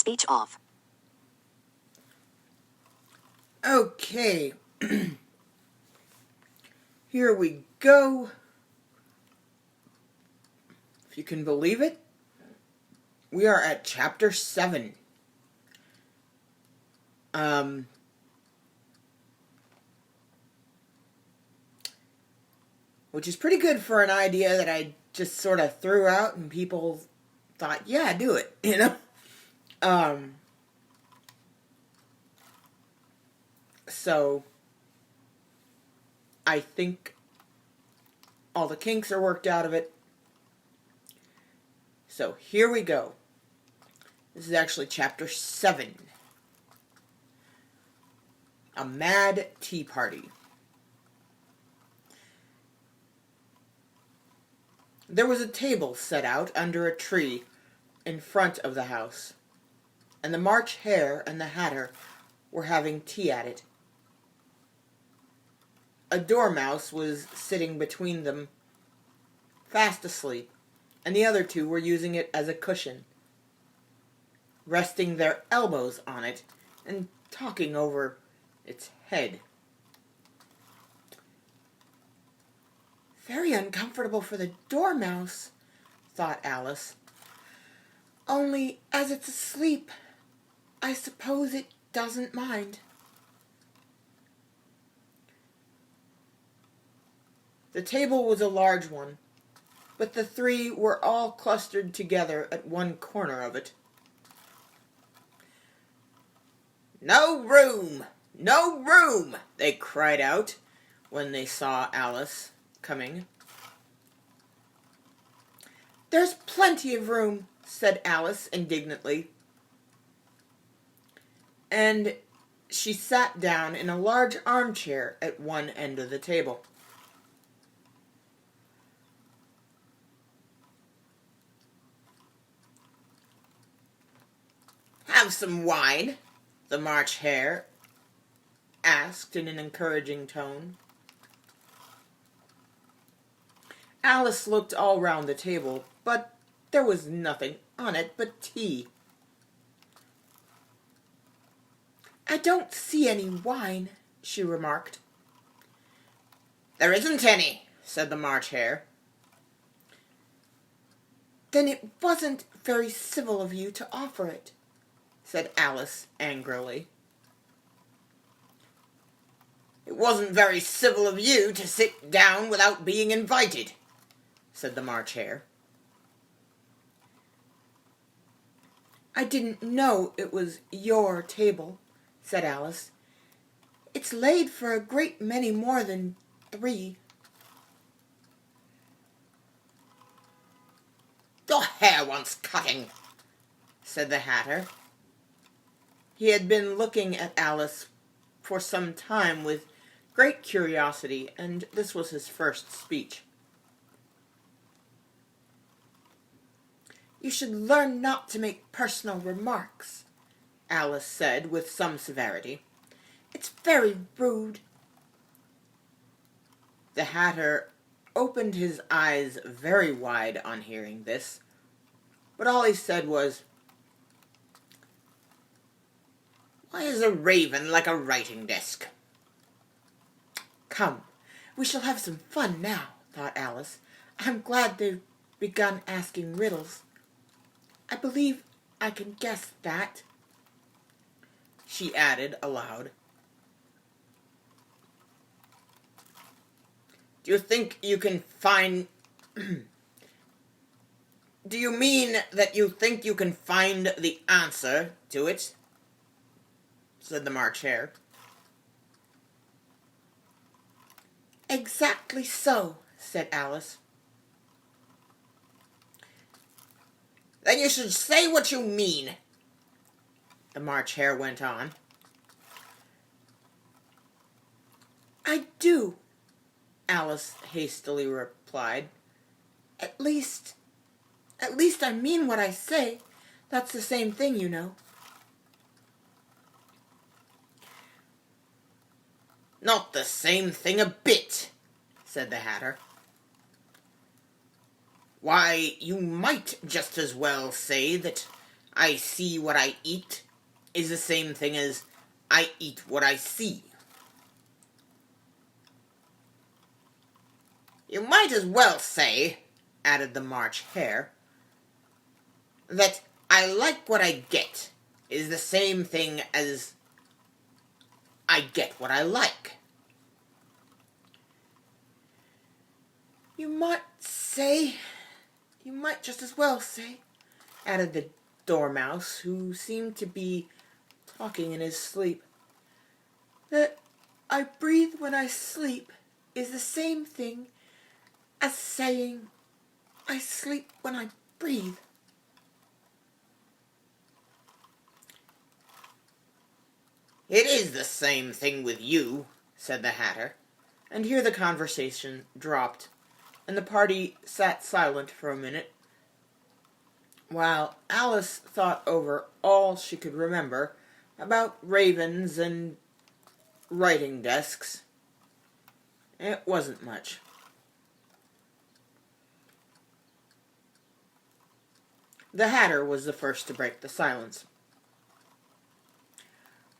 Speech off. Okay. Here we go. If you can believe it, we are at chapter 7. Which is pretty good for an idea that I just sort of threw out and people thought, yeah, do it, you know? So, I think all the kinks are worked out of it. So, here we go. This is actually chapter 7. A Mad Tea Party. There was a table set out under a tree in front of the house, and the March Hare and the Hatter were having tea at it. A dormouse was sitting between them, fast asleep, and the other two were using it as a cushion, resting their elbows on it and talking over its head. Very uncomfortable for the dormouse, thought Alice. Only, as it's asleep, I suppose it doesn't mind. The table was a large one, but the three were all clustered together at one corner of it. "No room! No room!" they cried out when they saw Alice coming. "There's plenty of room," said Alice indignantly. And she sat down in a large armchair at one end of the table. "Have some wine?" the March Hare asked in an encouraging tone. Alice looked all round the table, but there was nothing on it but tea. "I don't see any wine," she remarked. "There isn't any," said the March Hare. "Then it wasn't very civil of you to offer it," said Alice angrily. "It wasn't very civil of you to sit down without being invited," said the March Hare. "I didn't know it was your table," said Alice. "It's laid for a great many more than 3. "Your hair wants cutting," said the Hatter. He had been looking at Alice for some time with great curiosity, and this was his first speech. "You should learn not to make personal remarks," Alice said with some severity. "It's very rude." The Hatter opened his eyes very wide on hearing this, but all he said was, "Why is a raven like a writing desk?" "Come, we shall have some fun now," thought Alice. "I'm glad they've begun asking riddles. I believe I can guess that," she added aloud. "Do you think you can find... Do you mean that you think you can find the answer to it?" said the March Hare. "Exactly so," said Alice. "Then you should say what you mean," the March Hare went on. "I do," Alice hastily replied. At least I mean what I say. That's the same thing, you know." "Not the same thing a bit," said the Hatter. "Why, you might just as well say that I see what I eat is the same thing as I eat what I see. You might as well say, added the March Hare, that I like what I get is the same thing as I get what I like. You might just as well say, added the Dormouse, who seemed to be talking in his sleep, that I breathe when I sleep is the same thing as saying I sleep when I breathe. It is the same thing with you, said the Hatter, and here the conversation dropped, and the party sat silent for a minute, while Alice thought over all she could remember about ravens and writing desks. It wasn't much. The Hatter was the first to break the silence.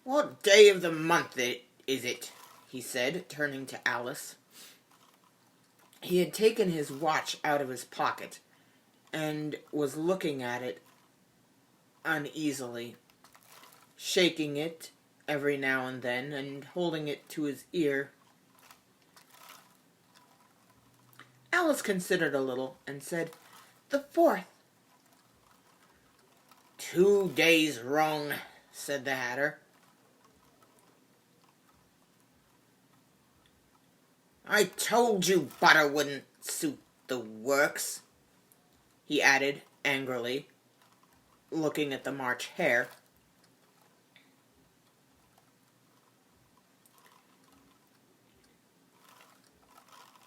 What day of the month is it? He said, turning to Alice. He had taken his watch out of his pocket and was looking at it uneasily, shaking it every now and then and holding it to his ear. Alice considered a little and said, "The 4th." 2 days wrong, said the Hatter. I told you butter wouldn't suit the works, he added angrily, looking at the March Hare.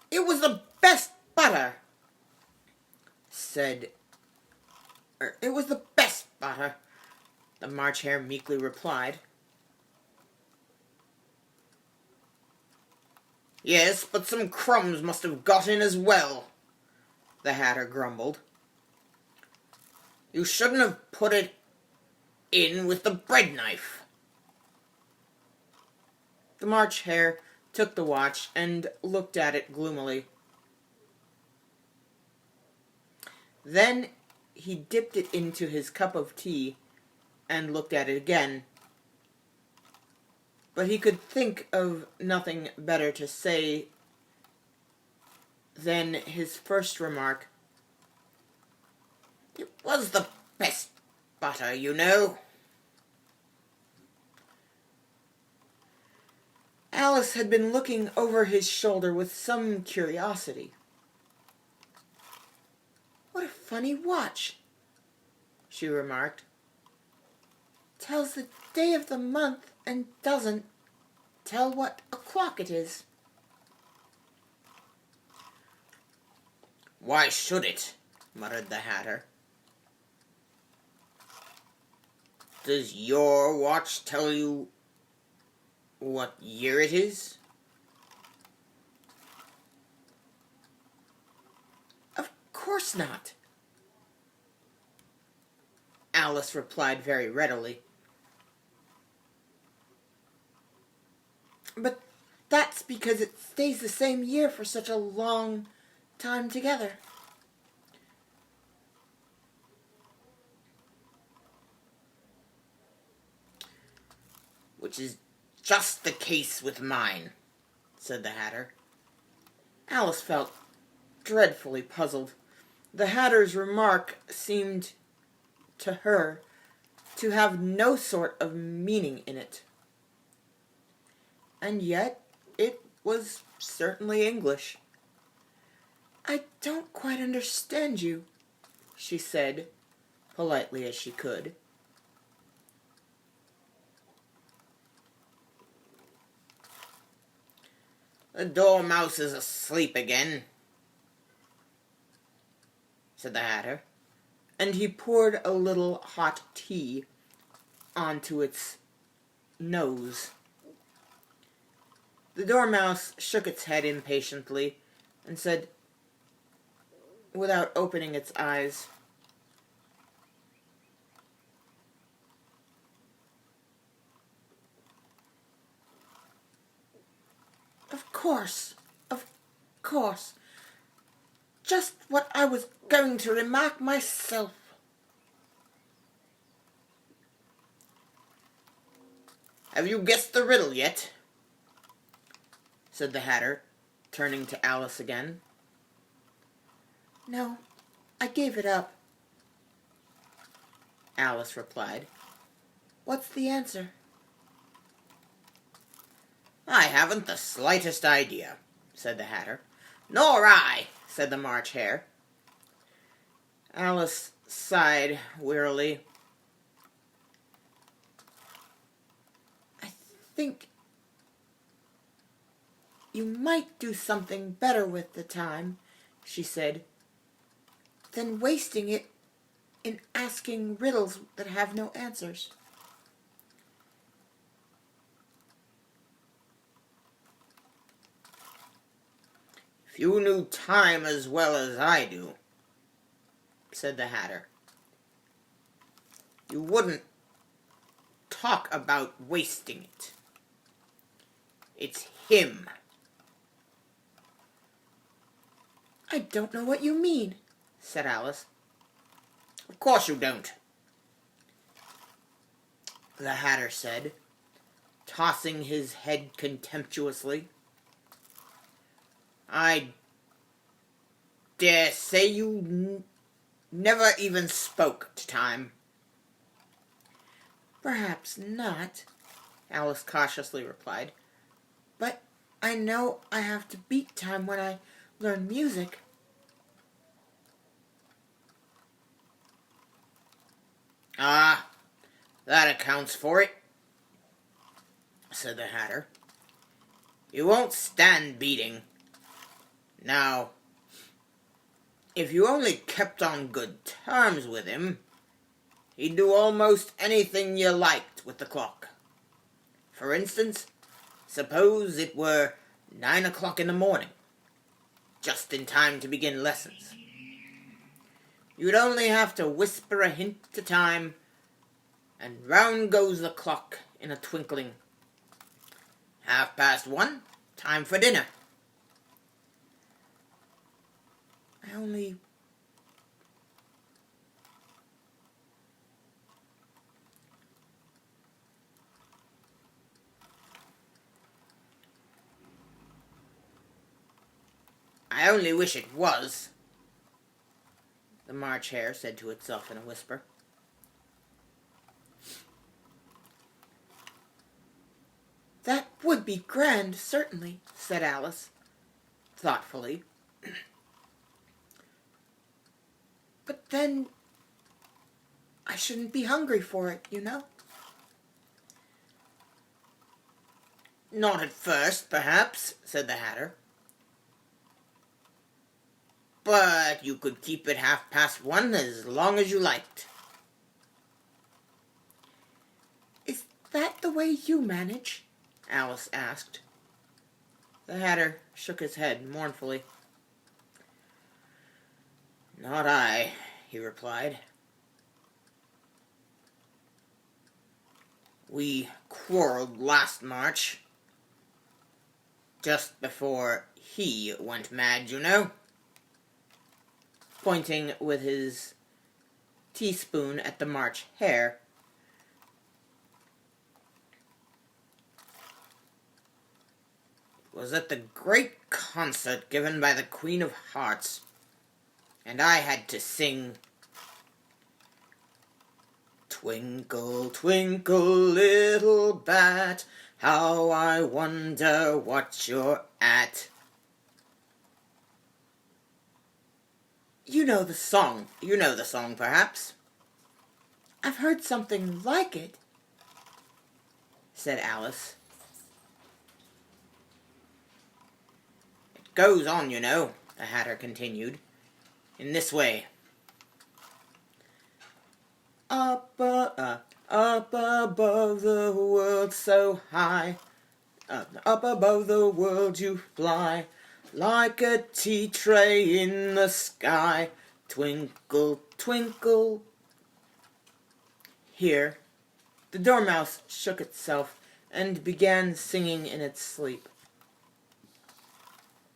It was the best butter, it was the best butter, the March Hare meekly replied. Yes, but some crumbs must have got in as well, the Hatter grumbled. You shouldn't have put it in with the bread knife. The March Hare took the watch and looked at it gloomily. Then he dipped it into his cup of tea and looked at it again. But he could think of nothing better to say than his first remark. It was the best butter, you know. Alice had been looking over his shoulder with some curiosity. What a funny watch, she remarked. Tells the day of the month and doesn't tell what o'clock it is. Why should it? Muttered the Hatter. Does your watch tell you what year it is? Of course not, Alice replied very readily. But that's because it stays the same year for such a long time together. Which is just the case with mine, said the Hatter. Alice felt dreadfully puzzled. The Hatter's remark seemed to her to have no sort of meaning in it. And yet it was certainly English. I don't quite understand you, she said, politely as she could. The Dormouse is asleep again, said the Hatter, and he poured a little hot tea onto its nose. The Dormouse shook its head impatiently and said, without opening its eyes, course, of course. Just what I was going to remark myself. Have you guessed the riddle yet? Said the Hatter, turning to Alice again. No, I gave it up, Alice replied. What's the answer? I haven't the slightest idea, said the Hatter. Nor I, said the March Hare. Alice sighed wearily. I think you might do something better with the time, she said, than wasting it in asking riddles that have no answers. If you knew time as well as I do, said the Hatter, you wouldn't talk about wasting it. It's him. I don't know what you mean, said Alice. Of course you don't, the Hatter said, tossing his head contemptuously. I dare say you never even spoke to time. Perhaps not, Alice cautiously replied, but I know I have to beat time when I learn music. Ah, that accounts for it, said the Hatter. You won't stand beating. Now, if you only kept on good terms with him, he'd do almost anything you liked with the clock. For instance, suppose it were 9 o'clock in the morning, just in time to begin lessons. You'd only have to whisper a hint to time, and round goes the clock in a twinkling. 1:30, time for dinner. I only wish it was, the March Hare said to itself in a whisper. That would be grand, certainly, said Alice, thoughtfully. But then I shouldn't be hungry for it, you know? Not at first, perhaps, said the Hatter. But you could keep it 1:30 as long as you liked. Is that the way you manage? Alice asked. The Hatter shook his head mournfully. Not I, he replied. We quarreled last March, just before he went mad, you know, pointing with his teaspoon at the March Hare. It was at the great concert given by the Queen of Hearts, and I had to sing, Twinkle, twinkle, little bat, how I wonder what you're at. You know the song, perhaps? I've heard something like it, said Alice. It goes on, you know, the Hatter continued, in this way. Up above the world so high, up above the world you fly, like a tea tray in the sky, twinkle, twinkle. Here, the Dormouse shook itself and began singing in its sleep.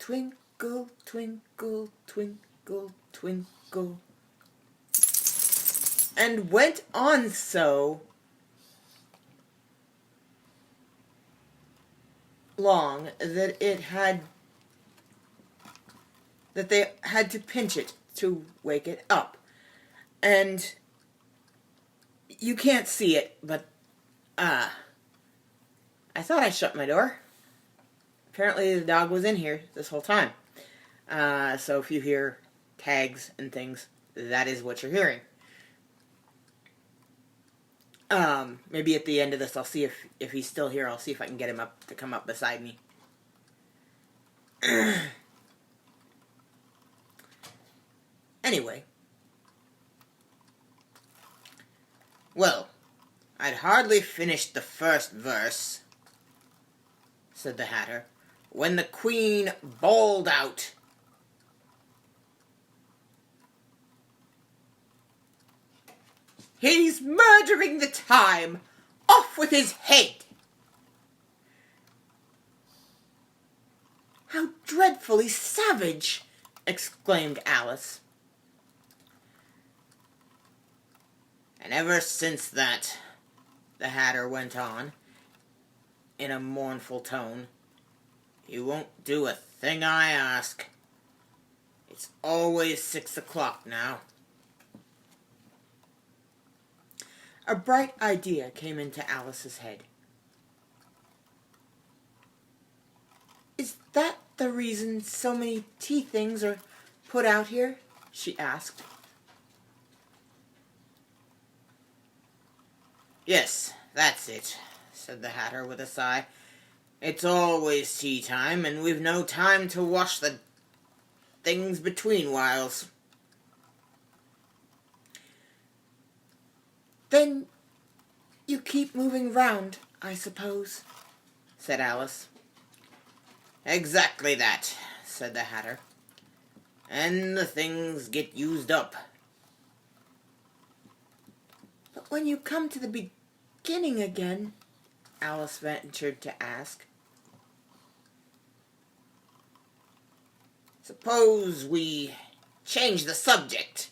Twinkle, twinkle, twinkle, twinkle. And went on so long that they had to pinch it to wake it up. And you can't see it, but I thought I shut my door. Apparently the dog was in here this whole time. So if you hear tags and things, that is what you're hearing. Maybe at the end of this I'll see if he's still here. I'll see if I can get him up to come up beside me. Anyway. Well, I'd hardly finished the first verse, said the Hatter, when the Queen bawled out, "He's murdering the time! Off with his head!" "How dreadfully savage!" exclaimed Alice. "And ever since that," the Hatter went on, in a mournful tone, "you won't do a thing I ask. It's always 6 o'clock now." A bright idea came into Alice's head. "Is that the reason so many tea things are put out here?" she asked. "Yes, that's it," said the Hatter with a sigh. "It's always tea time, and we've no time to wash the things between whiles." "Then you keep moving round, I suppose," said Alice. "Exactly that," said the Hatter. "And the things get used up." "But when you come to the beginning again," Alice ventured to ask. "Suppose we change the subject,"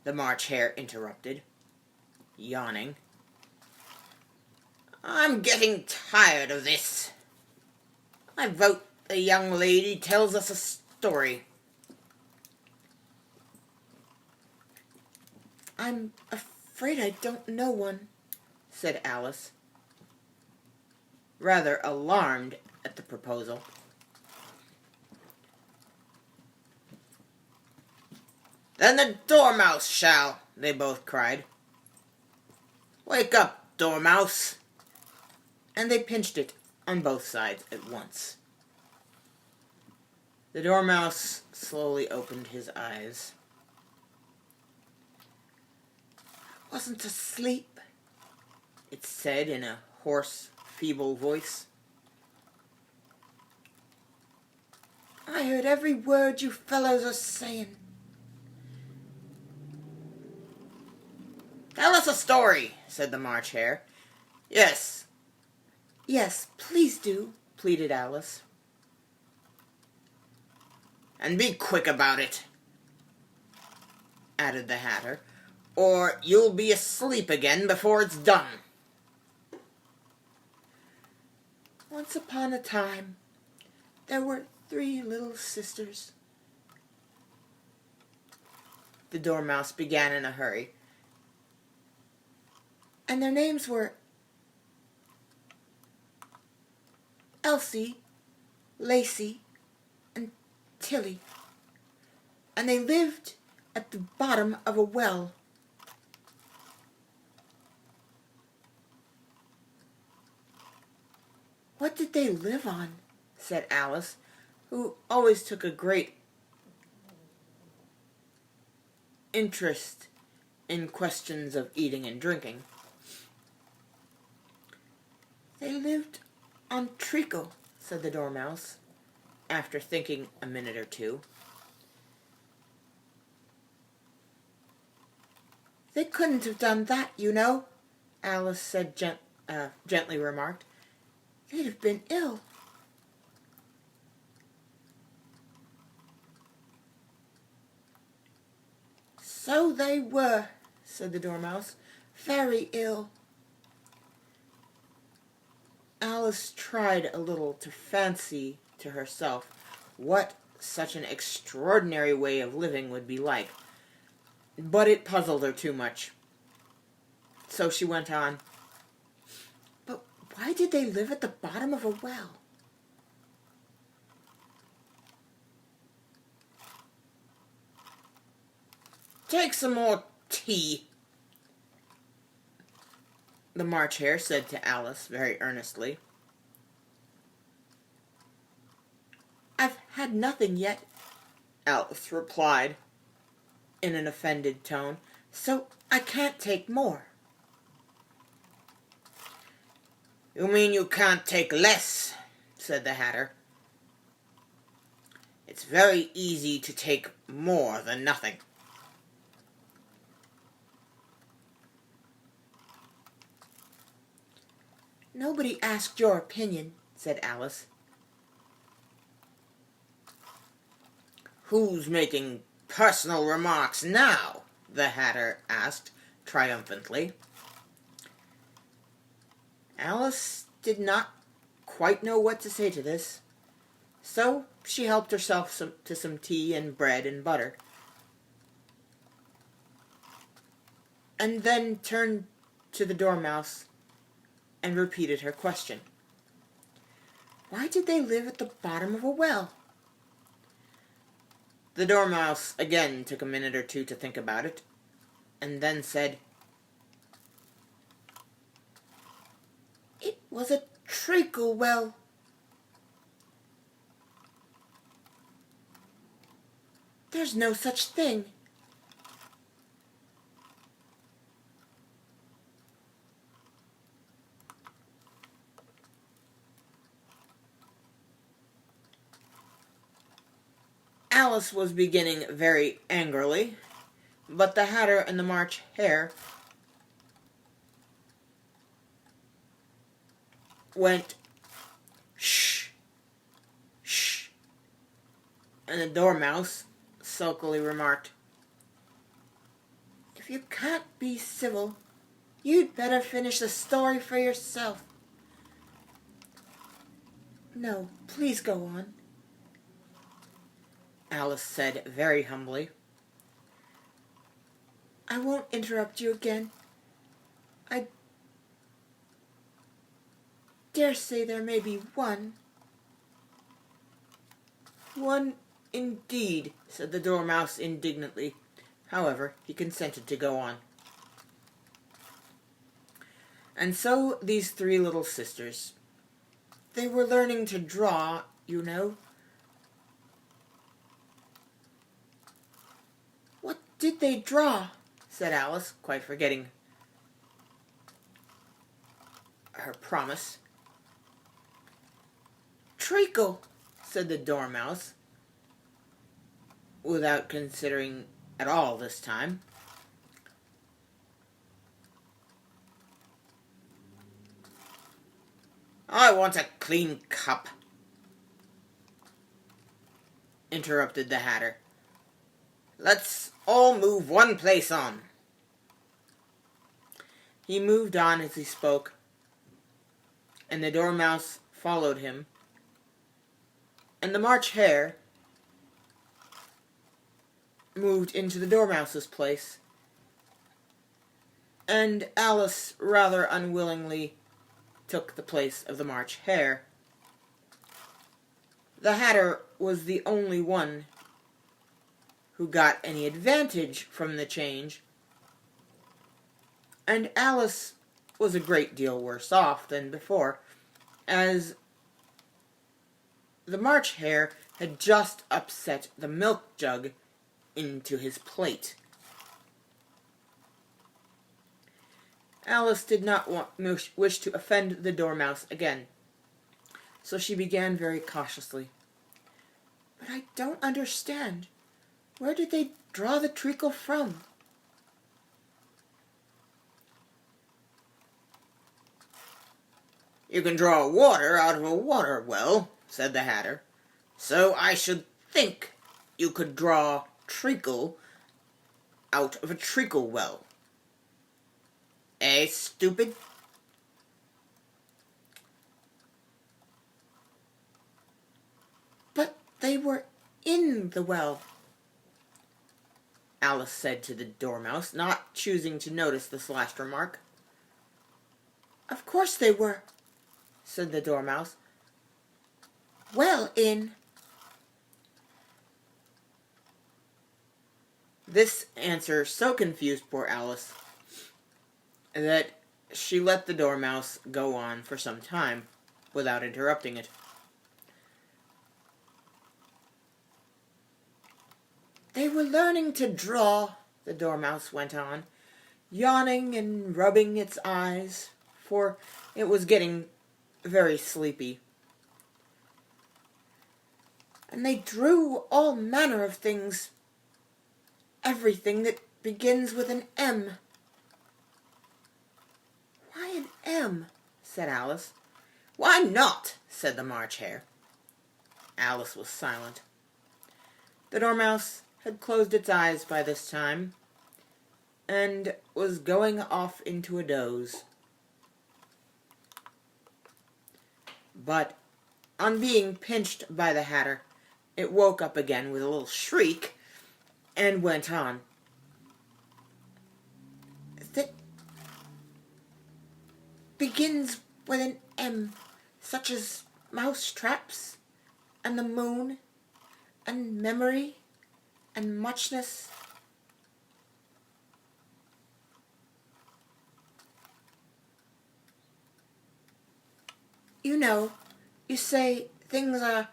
the March Hare interrupted, yawning. "I'm getting tired of this. I vote the young lady tells us a story." "I'm afraid I don't know one," said Alice, rather alarmed at the proposal. "Then the Dormouse shall," they both cried. "Wake up, Dormouse!" And they pinched it on both sides at once. The Dormouse slowly opened his eyes. "I wasn't asleep," it said in a hoarse, feeble voice. "I heard every word you fellows are saying." "Tell us a story," said the March Hare. "Yes." "Yes, please do," pleaded Alice. "And be quick about it," added the Hatter, "or you'll be asleep again before it's done." "Once upon a time, there were 3 little sisters," the Dormouse began in a hurry. "And their names were Elsie, Lacey, and Tilly. And they lived at the bottom of a well. "What did they live on?" said Alice, who always took a great interest in questions of eating and drinking. "They lived on treacle," said the Dormouse, after thinking a minute or two. "They couldn't have done that, you know," Alice said gently remarked. "They'd have been ill." "So they were," said the Dormouse. "Very ill." Alice tried a little to fancy to herself what such an extraordinary way of living would be like, but it puzzled her too much. So she went on, "But why did they live at the bottom of a well?" "Take some more tea," the March Hare said to Alice very earnestly. "I've had nothing yet," Alice replied in an offended tone, "so I can't take more." "You mean you can't take less?" said the Hatter. "It's very easy to take more than nothing." "Nobody asked your opinion," said Alice. "Who's making personal remarks now?" the Hatter asked triumphantly. Alice did not quite know what to say to this, so she helped herself to some tea and bread and butter, and then turned to the Dormouse and repeated her question. "Why did they live at the bottom of a well?" The Dormouse again took a minute or two to think about it, and then said, "It was a treacle well." "There's no such thing." Alice was beginning very angrily, but the Hatter and the March Hare went, "Shh, shh," and the Dormouse sulkily remarked, "If you can't be civil, you'd better finish the story for yourself." "No, please go on," Alice said very humbly. "I won't interrupt you again. I dare say there may be one." "One indeed," said the Dormouse indignantly. However, he consented to go on. "And so these three little sisters, they were learning to draw, you know." "What did they draw?" said Alice, quite forgetting her promise. "Treacle," said the Dormouse, without considering at all this time. "I want a clean cup," interrupted the Hatter. "Let's all move one place on." He moved on as he spoke, and the Dormouse followed him, and the March Hare moved into the Dormouse's place, and Alice rather unwillingly took the place of the March Hare. The Hatter was the only one who got any advantage from the change, and Alice was a great deal worse off than before, as the March Hare had just upset the milk jug into his plate. Alice did not wish to offend the Dormouse again, so she began very cautiously. "But I don't understand. Where did they draw the treacle from?" "You can draw water out of a water well," said the Hatter. "So I should think you could draw treacle out of a treacle well. Eh, stupid? But they were in the well, Alice said to the Dormouse, not choosing to notice this last remark. Of course they were, said the Dormouse. Well in. This answer so confused poor Alice that she let the Dormouse go on for some time without interrupting it. They were learning to draw, the Dormouse went on, yawning and rubbing its eyes, for it was getting very sleepy. And they drew all manner of things, everything that begins with an M. Why an M? Said Alice. Why not? Said the March Hare. Alice was silent. The Dormouse had closed its eyes by this time, and was going off into a doze. But, on being pinched by the Hatter, it woke up again with a little shriek, and went on. That begins with an M, such as mouse traps, and the moon, and memory, and muchness. You know, you say things are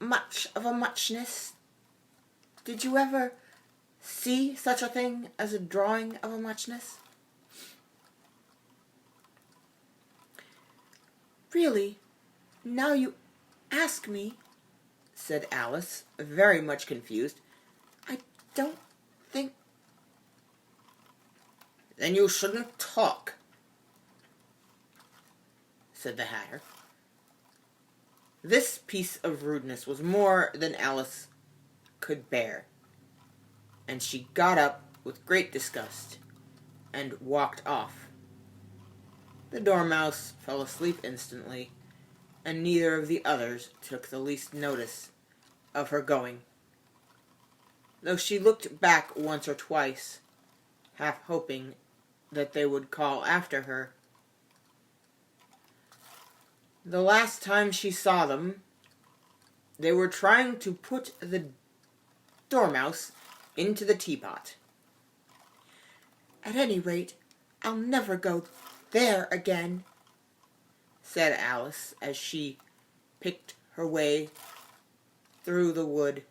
much of a muchness. Did you ever see such a thing as a drawing of a muchness? Really, now you ask me, said Alice, very much confused, I don't think... Then you shouldn't talk, said the Hatter. This piece of rudeness was more than Alice could bear, and she got up with great disgust and walked off. The Dormouse fell asleep instantly, and neither of the others took the least notice of her going, though she looked back once or twice, half hoping that they would call after her. The last time she saw them, they were trying to put the Dormouse into the teapot. At any rate, I'll never go there again, said Alice as she picked her way through the wood.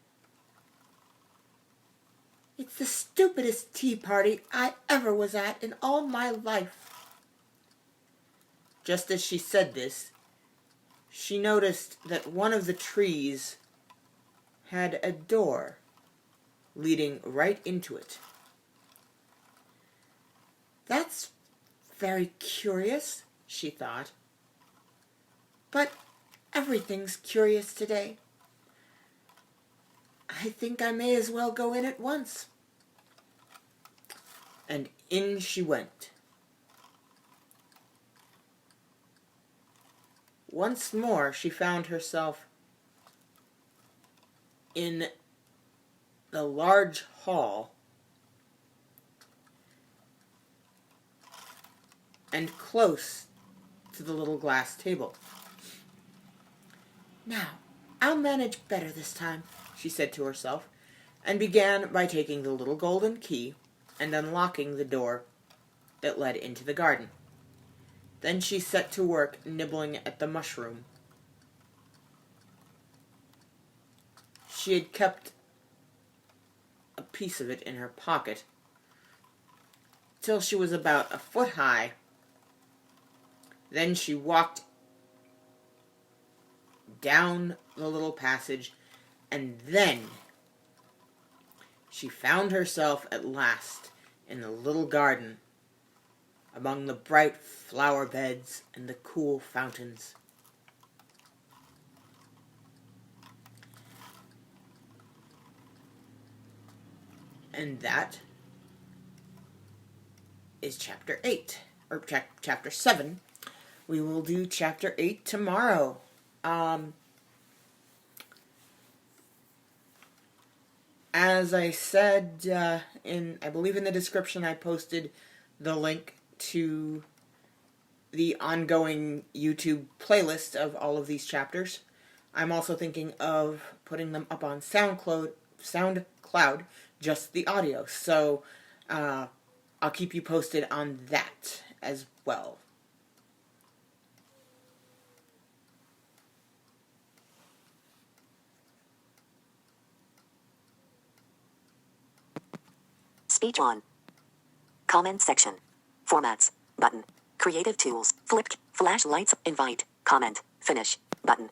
It's the stupidest tea party I ever was at in all my life. Just as she said this, she noticed that one of the trees had a door leading right into it. That's very curious, she thought. But everything's curious today. I think I may as well go in at once. And in she went. Once more she found herself in the large hall, and close to the little glass table. Now, I'll manage better this time, she said to herself, and began by taking the little golden key and unlocking the door that led into the garden. Then she set to work nibbling at the mushroom. She had kept a piece of it in her pocket till she was about a foot high. Then she walked down the little passage, and then she found herself at last in the little garden, among the bright flower beds and the cool fountains. And that is Chapter 8, or Chapter 7. We will do Chapter 8 tomorrow. As I said, I believe in the description, I posted the link to the ongoing YouTube playlist of all of these chapters. I'm also thinking of putting them up on SoundCloud, just the audio. So I'll keep you posted on that as well. Speech on. Comment section. Formats. Button. Creative tools. Flipped. Flashlights. Invite. Comment. Finish. Button.